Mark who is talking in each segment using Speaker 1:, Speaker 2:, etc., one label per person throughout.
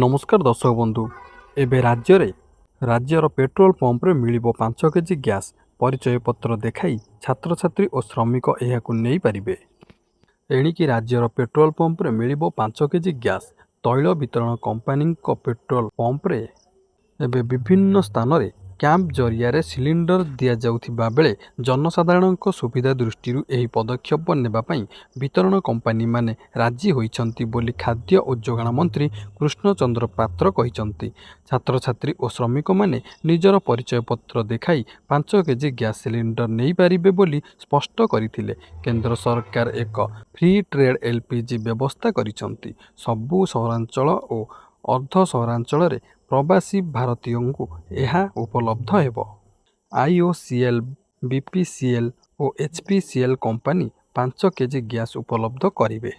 Speaker 1: ନମସ୍କାର ଦର୍ଶକ ବନ୍ଧୁ। ଏବେ ରାଜ୍ୟର ପେଟ୍ରୋଲ ପମ୍ପରେ ମିଳିବ 5 କେଜି ଗ୍ୟାସ୍। ପରିଚୟପତ୍ର ଦେଖାଇ ଛାତ୍ରଛାତ୍ରୀ ଓ ଶ୍ରମିକ ଏହାକୁ ନେଇପାରିବେ। ଏଣିକି ରାଜ୍ୟର ପେଟ୍ରୋଲ ପମ୍ପରେ ମିଳିବ 5 କେଜି ଗ୍ୟାସ୍। ତୈଳ ବିତରଣ କମ୍ପାନୀଙ୍କ ପେଟ୍ରୋଲ ପମ୍ପରେ ଏବେ ବିଭିନ୍ନ ସ୍ଥାନରେ କ୍ୟାମ୍ପ ଜରିଆରେ ସିଲିଣ୍ଡର ଦିଆଯାଉଥିବା ବେଳେ ଜନସାଧାରଣଙ୍କ ସୁବିଧା ଦୃଷ୍ଟିରୁ ଏହି ପଦକ୍ଷେପ ନେବା ପାଇଁ ବିତରଣ କମ୍ପାନୀମାନେ ରାଜି ହୋଇଛନ୍ତି ବୋଲି ଖାଦ୍ୟ ଓ ଯୋଗାଣ ମନ୍ତ୍ରୀ କୃଷ୍ଣଚନ୍ଦ୍ର ପାତ୍ର କହିଛନ୍ତି। ଛାତ୍ରଛାତ୍ରୀ ଓ ଶ୍ରମିକମାନେ ନିଜର ପରିଚୟପତ୍ର ଦେଖାଇ 5 କେଜି ଗ୍ୟାସ୍ ସିଲିଣ୍ଡର ନେଇପାରିବେ ବୋଲି ସ୍ପଷ୍ଟ କରିଥିଲେ। କେନ୍ଦ୍ର ସରକାର ଏକ ଫ୍ରି ଟ୍ରେଡ୍ ଏଲ୍‌ପିଜି ବ୍ୟବସ୍ଥା କରିଛନ୍ତି। ସବୁ ସହରାଞ୍ଚଳ ଓ ଅର୍ଦ୍ଧ ସହରାଞ୍ଚଳରେ ପ୍ରବାସୀ ଭାରତୀୟଙ୍କୁ ଏହା ଉପଲବ୍ଧ ହେବ। ଆଇଓସିଏଲ୍, ବିପିସିଏଲ୍ ଓ ଏଚ୍‌ପିସିଏଲ୍ କମ୍ପାନୀ 5 କେଜି ଗ୍ୟାସ୍ ଉପଲବ୍ଧ କରିବେ।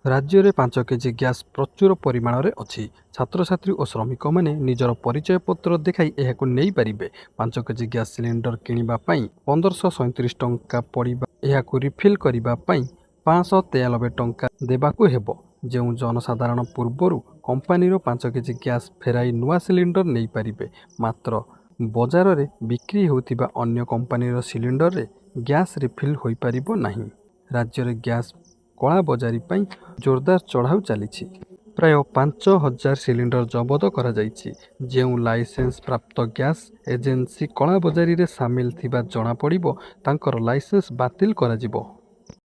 Speaker 1: ରାଜ୍ୟରେ 5 କେଜି ଗ୍ୟାସ୍ ପ୍ରଚୁର ପରିମାଣରେ ଅଛି। ଛାତ୍ରଛାତ୍ରୀ ଓ ଶ୍ରମିକମାନେ ନିଜର ପରିଚୟପତ୍ର ଦେଖାଇ ଏହାକୁ ନେଇପାରିବେ। 5 କେଜି ଗ୍ୟାସ୍ ସିଲିଣ୍ଡର କିଣିବା ପାଇଁ 1537 ଟଙ୍କା ପଡ଼ିବା ଏହାକୁ ରିଫିଲ୍ କରିବା ପାଇଁ 593 ଟଙ୍କା ଦେବାକୁ ହେବ। ଯେଉଁ ଜନସାଧାରଣ ପୂର୍ବରୁ କମ୍ପାନୀର 5 କେଜି ଗ୍ୟାସ୍ ଫେରାଇ ନୂଆ ସିଲିଣ୍ଡର ନେଇପାରିବେ। ମାତ୍ର ବଜାରରେ ବିକ୍ରି ହେଉଥିବା ଅନ୍ୟ କମ୍ପାନୀର ସିଲିଣ୍ଡରରେ ଗ୍ୟାସ୍ ରିଫିଲ୍ ହୋଇପାରିବ ନାହିଁ। ରାଜ୍ୟରେ ଗ୍ୟାସ୍ କଳାବଜାରୀ ପାଇଁ ଜୋରଦାର ଚଢ଼ାଉ ଚାଲିଛି। ପ୍ରାୟ 5,000 ସିଲିଣ୍ଡର ଜବତ କରାଯାଇଛି। ଯେଉଁ ଲାଇସେନ୍ସ ପ୍ରାପ୍ତ ଗ୍ୟାସ୍ ଏଜେନ୍ସି କଳାବଜାରୀରେ ସାମିଲ ଥିବା ଜଣାପଡ଼ିବ, ତାଙ୍କର ଲାଇସେନ୍ସ ବାତିଲ କରାଯିବ।